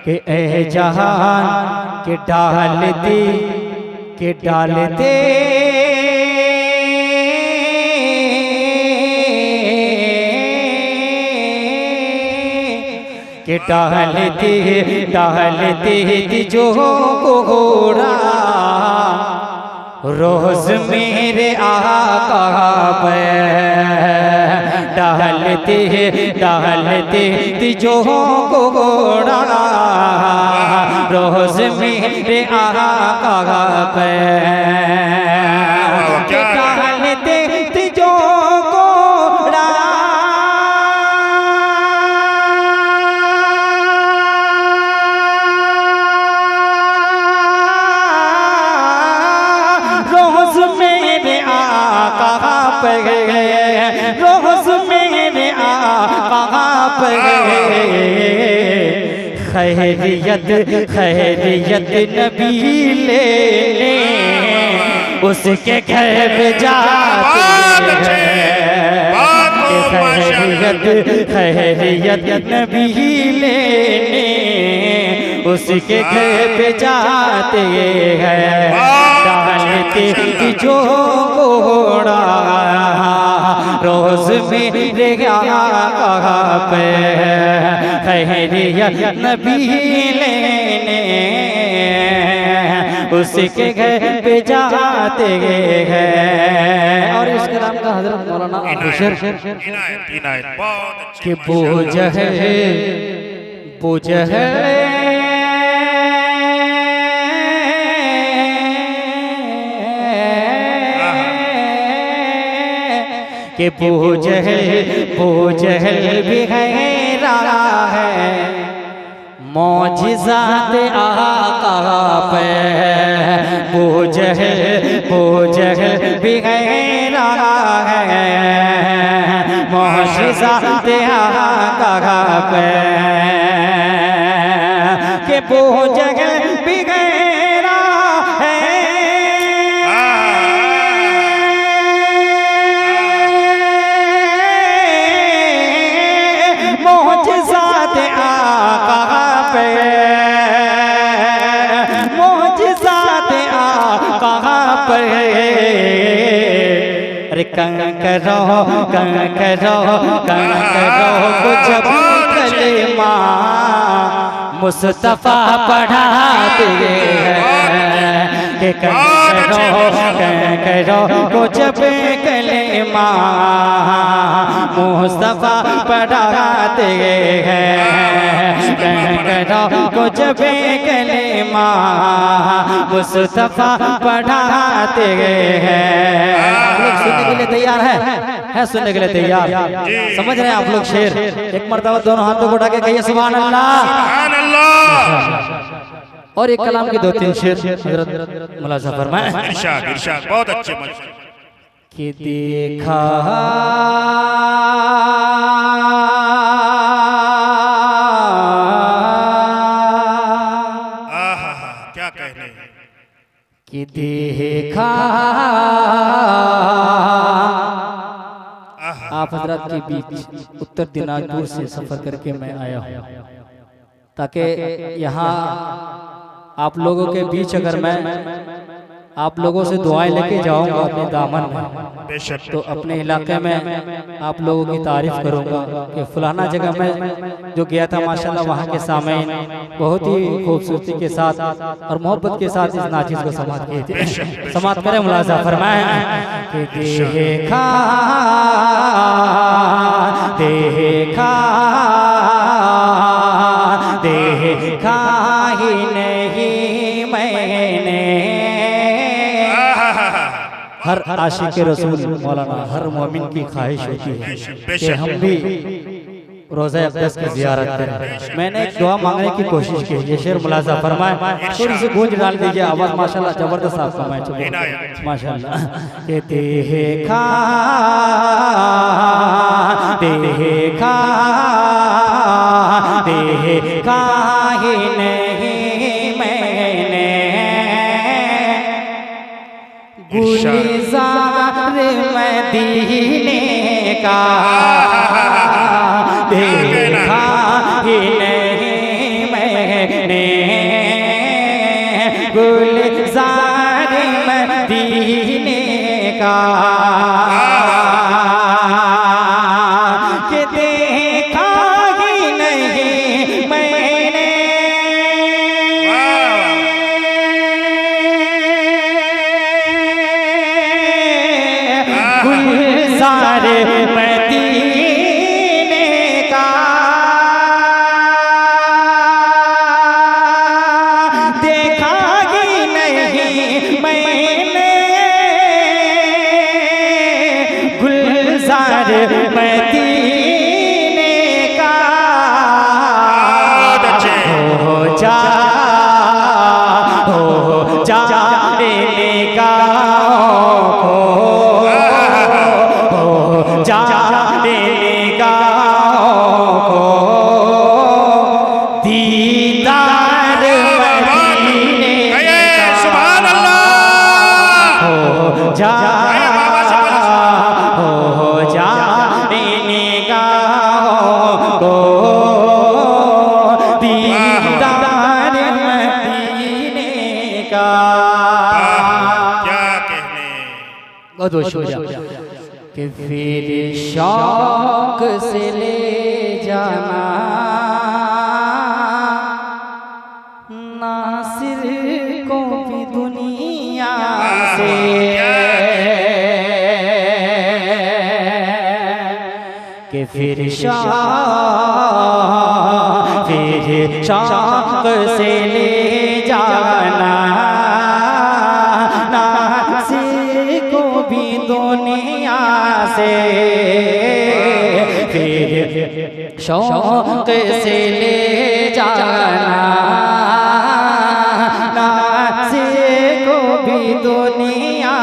कि ए जहान के डालते के डालते के डालते डालते जो घोड़ा रोज मेरे आका पे डालते डालते जो घोड़ा रोज मेरे आका पे डालते जो घोड़ा रोज मेरे आका पे रोज मेरे आका पे खैरियत खैरियत नबी लेने उसके घर पे जाते हैं। खैरियत खैरियत नबी लेने उसके घर पे जाते हैं। डालते जो घोड़ा रोज मेरे आका पे खैरियत नबी लेने उसके घर पे जाते हैं। और इस कलाम का हजरत मौलाना कि बोझ है कि बोझ भी गहरा है मौजिज़ात आका पे बोझ भी गहरा है मौजिज़ात आका पे कि बोझ भी गहरा है मौजिज़ात आका पे मौजिज़ात आका पे। अरे कंकरो को जब कलेमा मुस्तफा पढ़ाते हैं कि कंकरो को जब कलेमा मुस्तफा पढ़ाते हैं। कंकरो को जब कलेमा मुस्तफा पढ़ाते हैं। आप लोग सुनने के लिए तैयार है सुनने के लिए तैयार समझ रहे हैं आप लोग शेर? एक मर्तबा दोनों हाथों को उठा के कहिए सुभान अल्लाह। और एक कलाम की 2-3 शेर हज़रत मुलाज़ा फरमाए। इरशाद इरशाद बहुत अच्छे कि देखा क्या कहने कि देखा आप हजरत के बीच उत्तर दिनाजपुर से सफर करके मैं आया हूँ ताकि यहाँ आप लोगों के बीच अगर मैं आप लोगों से दुआएं लेके जाऊंगा अपने दामन में तो अपने इलाके में आप लोगों की तारीफ करूंगा कि फलाना जगह में जो गया था माशाल्लाह वहाँ के सामईन बहुत ही खूबसूरती के साथ और मोहब्बत के साथ इस नाचीज को समाप्त किए थे। समाप्त करें मुलाज़ा फरमाए कि देखा देखा देखा ही नहीं मैंने हर आशिक रसूल मौलाना हर मोमिन की ख्वाहिश होती है कि हम भी रोज़ा अक़दस की ज़ियारत करें। मैंने एक दुआ मांगने की कोशिश की। ये शेर मुलाज़ा फरमाए थोड़ी सी गूंज डाल दीजिए आवाज़ माशाल्लाह जबरदस्त आपका मैच माशाल्लाह। ये देखा देखा देखा ही नहीं मैंने गुलज़ार मदीने का देखा ही नहीं ने गुलजार मदीने का कि देखा ही नहीं मैंने गुलजार मदीने का देखा ही नहीं मैंने गुलजार मदीने का हो जा जाने निगाहों को दीदार मदीने का सुभान अल्लाह हो जाने निगाहों को दीदार मदीने का। क्या कहने। बहुत बहुत शुक्रिया कि फिर शौक से ले जाना नासिर को भी दुनिया से कि फिर शौक से ले जाना नासिर को भी दुनिया से फिर शौक से ले जाना नासिर को भी दुनिया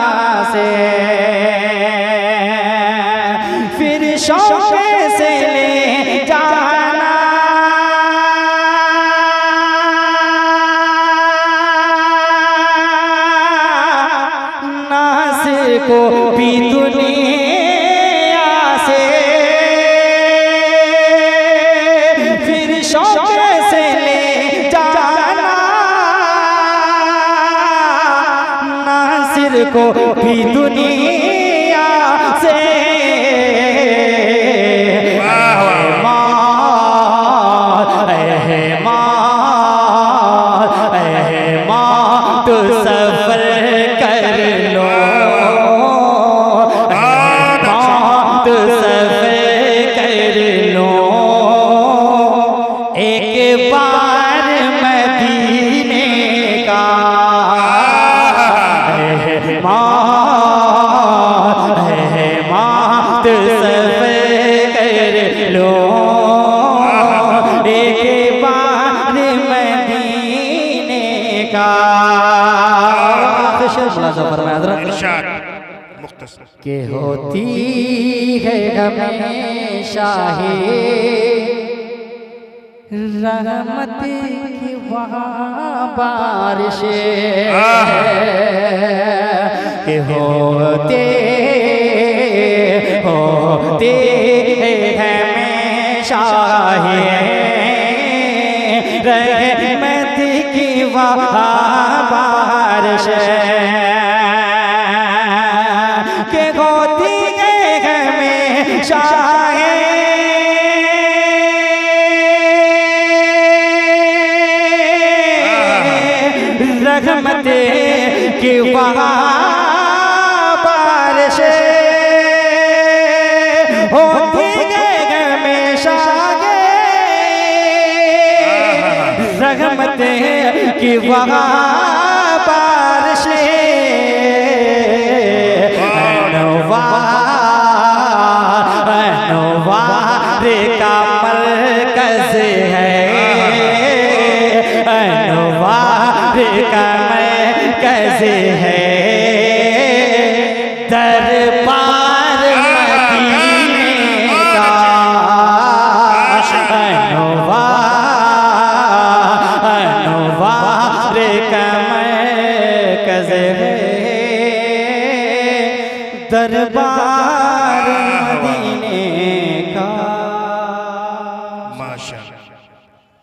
से फिर शौक से ले जाना नासिर को भी दुनिया से फिर शौक से ले जाना नासिर को भी दुनिया से तो सफर कर लो तो सफर कर लो एक बार मदीने का तो सफर कर लो एक बार मदीने का। के होती है हमेशा ही रहमत की वहाँ बारिश के होते हमेशा ही रहमत की वहाँ बारिश के होती है हमेशा रहमत की वहाँ बारिश होती है हमेशा रहमत की वहाँ बारिश अनवार का मरकज है अनवार का मरकज है दरबार मदीने का अनवार का मरकज है दरबार